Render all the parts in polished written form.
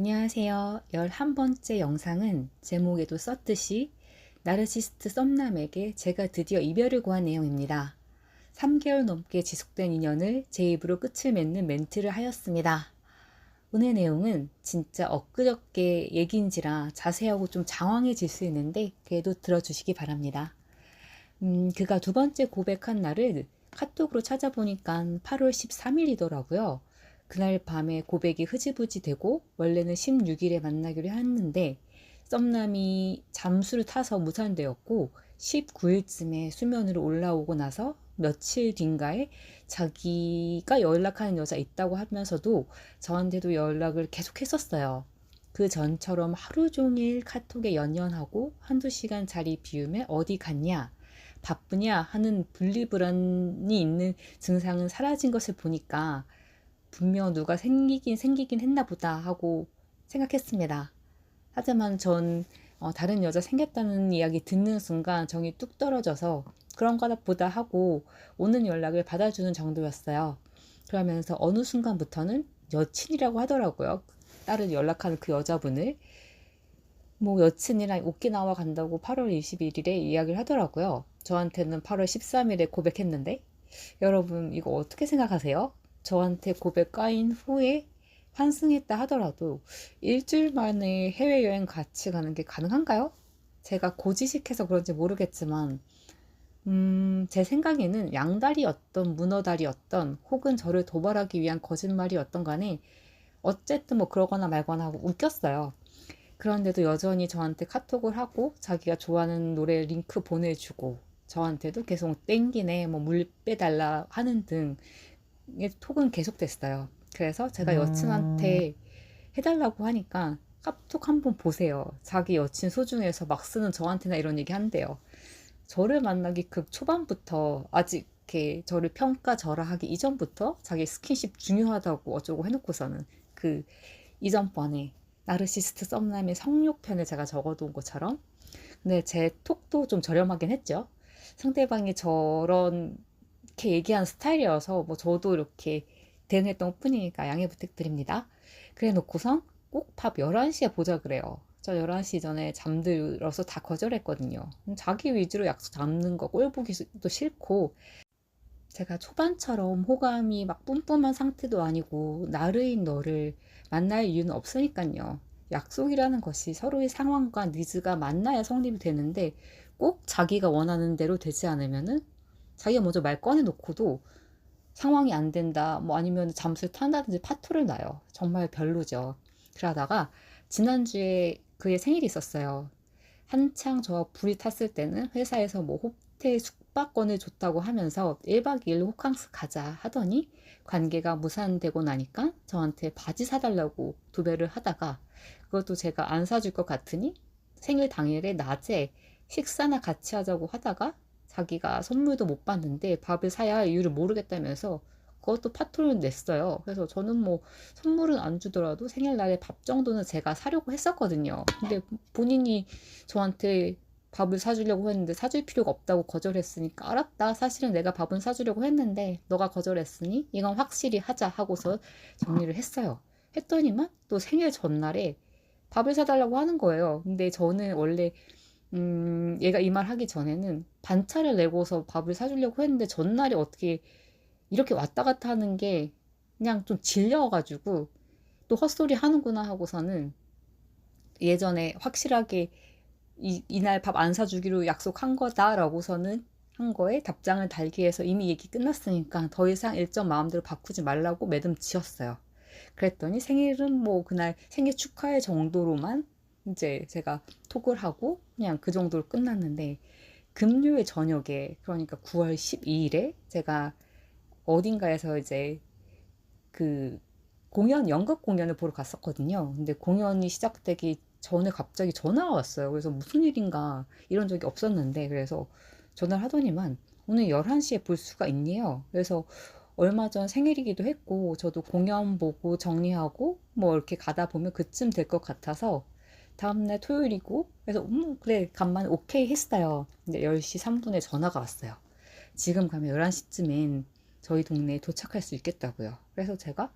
안녕하세요. 11번째 영상은 제목에도 썼듯이 나르시스트 썸남에게 제가 드디어 이별을 구한 내용입니다. 3개월 넘게 지속된 인연을 제 입으로 끝을 맺는 멘트를 하였습니다. 오늘 내용은 진짜 엊그저께 얘기인지라 자세하고 좀 장황해질 수 있는데 그래도 들어주시기 바랍니다. 그가 두 번째 고백한 날을 카톡으로 찾아보니까 8월 13일이더라고요. 그날 밤에 고백이 흐지부지 되고 원래는 16일에 만나기로 했는데 썸남이 잠수를 타서 무산되었고 19일쯤에 수면으로 올라오고 나서 며칠 뒤인가에 자기가 연락하는 여자 있다고 하면서도 저한테도 연락을 계속 했었어요. 그 전처럼 하루 종일 카톡에 연연하고 한두 시간 자리 비우며 어디 갔냐 바쁘냐 하는 분리불안이 있는 증상은 사라진 것을 보니까 분명 누가 생기긴 했나 보다 하고 생각했습니다. 하지만 전 다른 여자 생겼다는 이야기 듣는 순간 정이 뚝 떨어져서 그런가 보다 하고 오는 연락을 받아주는 정도였어요. 그러면서 어느 순간부터는 여친이라고 하더라고요. 딸을 연락하는 그 여자분을. 뭐 여친이랑 오키나와 간다고 8월 21일에 이야기를 하더라고요. 저한테는 8월 13일에 고백했는데 여러분 이거 어떻게 생각하세요? 저한테 고백 까인 후에 환승했다 하더라도 일주일 만에 해외여행 같이 가는 게 가능한가요? 제가 고지식해서 그런지 모르겠지만 제 생각에는 양다리였던 문어다리였던 혹은 저를 도발하기 위한 거짓말이었던 간에 어쨌든 뭐 그러거나 말거나 하고 웃겼어요. 그런데도 여전히 저한테 카톡을 하고 자기가 좋아하는 노래 링크 보내주고 저한테도 계속 땡기네 뭐 물 빼달라 하는 등 톡은 계속됐어요. 그래서 제가 여친한테 해달라고 하니까 카톡 한번 보세요. 자기 여친 소중해서 막 쓰는 저한테나 이런 얘기 한대요. 저를 만나기 극 초반부터 아직 이렇게 저를 평가절하하기 이전부터 자기 스킨십 중요하다고 어쩌고 해놓고서는 그 이전번에 나르시스트 썸남의 성욕편을 제가 적어둔 것처럼 근데 제 톡도 좀 저렴하긴 했죠. 상대방이 저런 이렇게 얘기하는 스타일이어서 뭐 저도 이렇게 대응했던 것 뿐이니까 양해 부탁드립니다. 그래 놓고선 꼭 밥 11시에 보자 그래요. 저 11시 전에 잠들어서 다 거절했거든요. 자기 위주로 약속 잡는 거 꼴 보기도 싫고 제가 초반처럼 호감이 막 뿜뿜한 상태도 아니고 나르인 너를 만날 이유는 없으니까요. 약속이라는 것이 서로의 상황과 니즈가 만나야 성립이 되는데 꼭 자기가 원하는 대로 되지 않으면은 자기가 먼저 말 꺼내놓고도 상황이 안 된다, 뭐 아니면 잠수를 탄다든지 파토를 나요. 정말 별로죠. 그러다가 지난주에 그의 생일이 있었어요. 한창 저와 불이 탔을 때는 회사에서 뭐 호텔 숙박권을 줬다고 하면서 1박 2일 호캉스 가자 하더니 관계가 무산되고 나니까 저한테 바지 사달라고 도배를 하다가 그것도 제가 안 사줄 것 같으니 생일 당일에 낮에 식사나 같이 하자고 하다가 자기가 선물도 못 받는데 밥을 사야 할 이유를 모르겠다면서 그것도 파토를 냈어요. 그래서 저는 뭐 선물은 안 주더라도 생일날에 밥 정도는 제가 사려고 했었거든요. 근데 본인이 저한테 밥을 사주려고 했는데 사줄 필요가 없다고 거절했으니까 알았다. 사실은 내가 밥은 사주려고 했는데 너가 거절했으니 이건 확실히 하자 하고서 정리를 했어요. 했더니만 또 생일 전날에 밥을 사달라고 하는 거예요. 근데 저는 원래 얘가 이 말 하기 전에는 반차를 내고서 밥을 사주려고 했는데 전날에 어떻게 이렇게 왔다 갔다 하는 게 그냥 좀 질려가지고 또 헛소리 하는구나 하고서는 예전에 확실하게 이날 밥 안 사주기로 약속한 거다라고서는 한 거에 답장을 달기 위해서 이미 얘기 끝났으니까 더 이상 일정 마음대로 바꾸지 말라고 매듭 지었어요. 그랬더니 생일은 뭐 그날 생일 축하해 정도로만 이제 제가 톡을 하고 그냥 그 정도로 끝났는데 금요일 저녁에 그러니까 9월 12일에 제가 어딘가에서 이제 그 연극 공연을 보러 갔었거든요. 근데 공연이 시작되기 전에 갑자기 전화가 왔어요. 그래서 무슨 일인가 이런 적이 없었는데 그래서 전화를 하더니만 오늘 11시에 볼 수가 있네요. 그래서 얼마 전 생일이기도 했고 저도 공연 보고 정리하고 뭐 이렇게 가다 보면 그쯤 될 것 같아서 다음날 토요일이고 그래서 그래 간만에 오케이 했어요. 근데 10시 3분에 전화가 왔어요. 지금 가면 11시쯤엔 저희 동네에 도착할 수 있겠다고요. 그래서 제가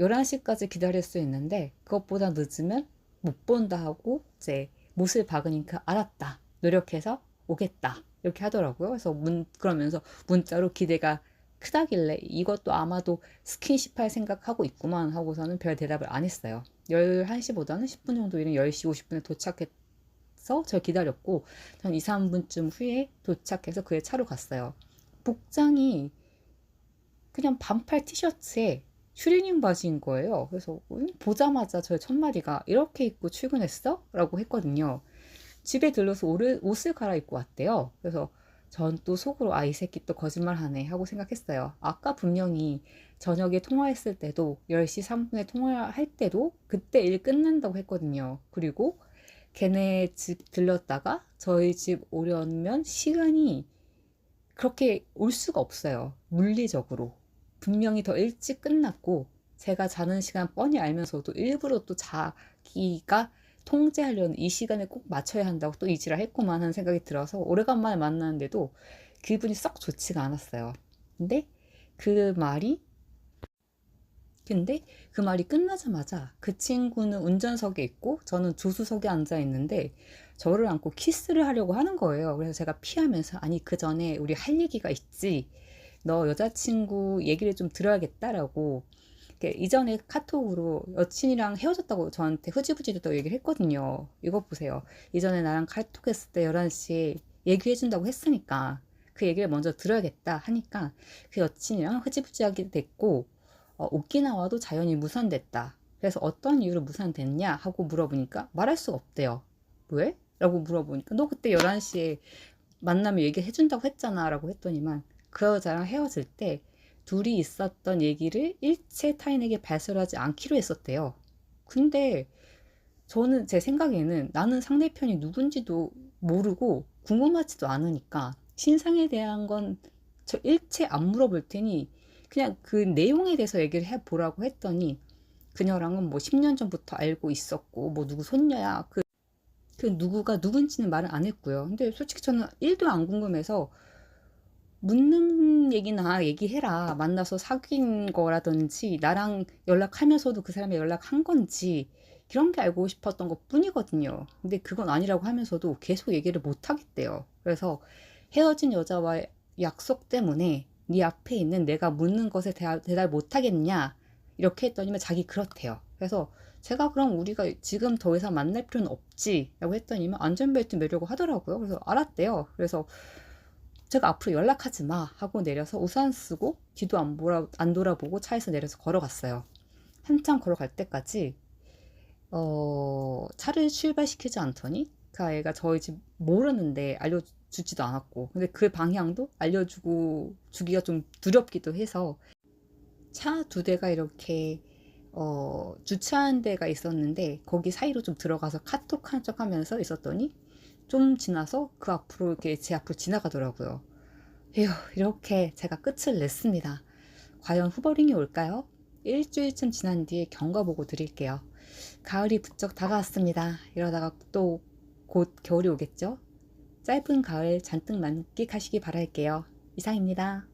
11시까지 기다릴 수 있는데 그것보다 늦으면 못 본다 하고 이제 못을 박으니까 알았다. 노력해서 오겠다. 이렇게 하더라고요. 그래서 그러면서 문자로 기대가 크다길래 이것도 아마도 스킨십 할 생각하고 있구만 하고서는 별 대답을 안 했어요. 11시보다는 10분 정도 이른 10시 50분에 도착해서 저 기다렸고 한 2, 3분쯤 후에 도착해서 그의 차로 갔어요. 복장이 그냥 반팔 티셔츠에 추리닝 바지인 거예요. 그래서 보자마자 저의 첫마디가 이렇게 입고 출근했어? 라고 했거든요. 집에 들러서 옷을 갈아입고 왔대요. 그래서 전 또 속으로 이 새끼 또 거짓말하네 하고 생각했어요. 아까 분명히 저녁에 통화했을 때도 10시 3분에 통화할 때도 그때 일 끝난다고 했거든요. 그리고 걔네 집 들렀다가 저희 집 오려면 시간이 그렇게 올 수가 없어요. 물리적으로. 분명히 더 일찍 끝났고 제가 자는 시간 뻔히 알면서도 일부러 또 자기가 통제하려는 이 시간에 꼭 맞춰야 한다고 또 이지랄 했구만 하는 생각이 들어서 오래간만에 만났는데도 기분이 썩 좋지가 않았어요. 근데 그 말이 근데 그 말이 끝나자마자 그 친구는 운전석에 있고 저는 조수석에 앉아 있는데 저를 안고 키스를 하려고 하는 거예요. 그래서 제가 피하면서 아니 그 전에 우리 할 얘기가 있지. 너 여자친구 얘기를 좀 들어야겠다라고 이전에 카톡으로 여친이랑 헤어졌다고 저한테 흐지부지 됐다고 얘기를 했거든요. 이거 보세요. 이전에 나랑 카톡했을 때 11시에 얘기해준다고 했으니까 그 얘기를 먼저 들어야겠다 하니까 그 여친이랑 흐지부지하게 됐고 오키나와도 자연히 무산됐다. 그래서 어떤 이유로 무산됐냐 하고 물어보니까 말할 수가 없대요. 왜? 라고 물어보니까 너 그때 11시에 만나면 얘기해준다고 했잖아 라고 했더니만 그 여자랑 헤어질 때 둘이 있었던 얘기를 일체 타인에게 발설하지 않기로 했었대요. 근데 저는 제 생각에는 나는 상대편이 누군지도 모르고 궁금하지도 않으니까 신상에 대한 건 저 일체 안 물어볼 테니 그냥 그 내용에 대해서 얘기를 해보라고 했더니 그녀랑은 뭐 10년 전부터 알고 있었고 뭐 누구 손녀야 그 누구가 누군지는 말을 안 했고요. 근데 솔직히 저는 1도 안 궁금해서 묻는 얘기나 얘기해라. 만나서 사귄 거라든지 나랑 연락하면서도 그 사람이 연락한 건지 이런 게 알고 싶었던 것 뿐이거든요. 근데 그건 아니라고 하면서도 계속 얘기를 못 하겠대요. 그래서 헤어진 여자와의 약속 때문에 네 앞에 있는 내가 묻는 것에 대답 못 하겠냐 이렇게 했더니 자기 그렇대요. 그래서 제가 그럼 우리가 지금 더 이상 만날 필요는 없지 라고 했더니만 안전벨트 매려고 하더라고요. 그래서 알았대요. 그래서 제가 앞으로 연락하지 마 하고 내려서 우산 쓰고 뒤도 안 돌아보고 차에서 내려서 걸어갔어요. 한참 걸어갈 때까지 차를 출발시키지 않더니 그 아이가 저희 집 모르는데 알려주지도 않았고 근데 그 방향도 주기가 좀 두렵기도 해서 차 2대가 이렇게 주차한 데가 있었는데 거기 사이로 좀 들어가서 카톡 한 척 하면서 있었더니 좀 지나서 그 앞으로 이렇게 제 앞으로 지나가더라고요. 휴, 이렇게 제가 끝을 냈습니다. 과연 후보링이 올까요? 일주일쯤 지난 뒤에 경과 보고 드릴게요. 가을이 부쩍 다가왔습니다. 이러다가 또 곧 겨울이 오겠죠? 짧은 가을 잔뜩 만끽하시기 바랄게요. 이상입니다.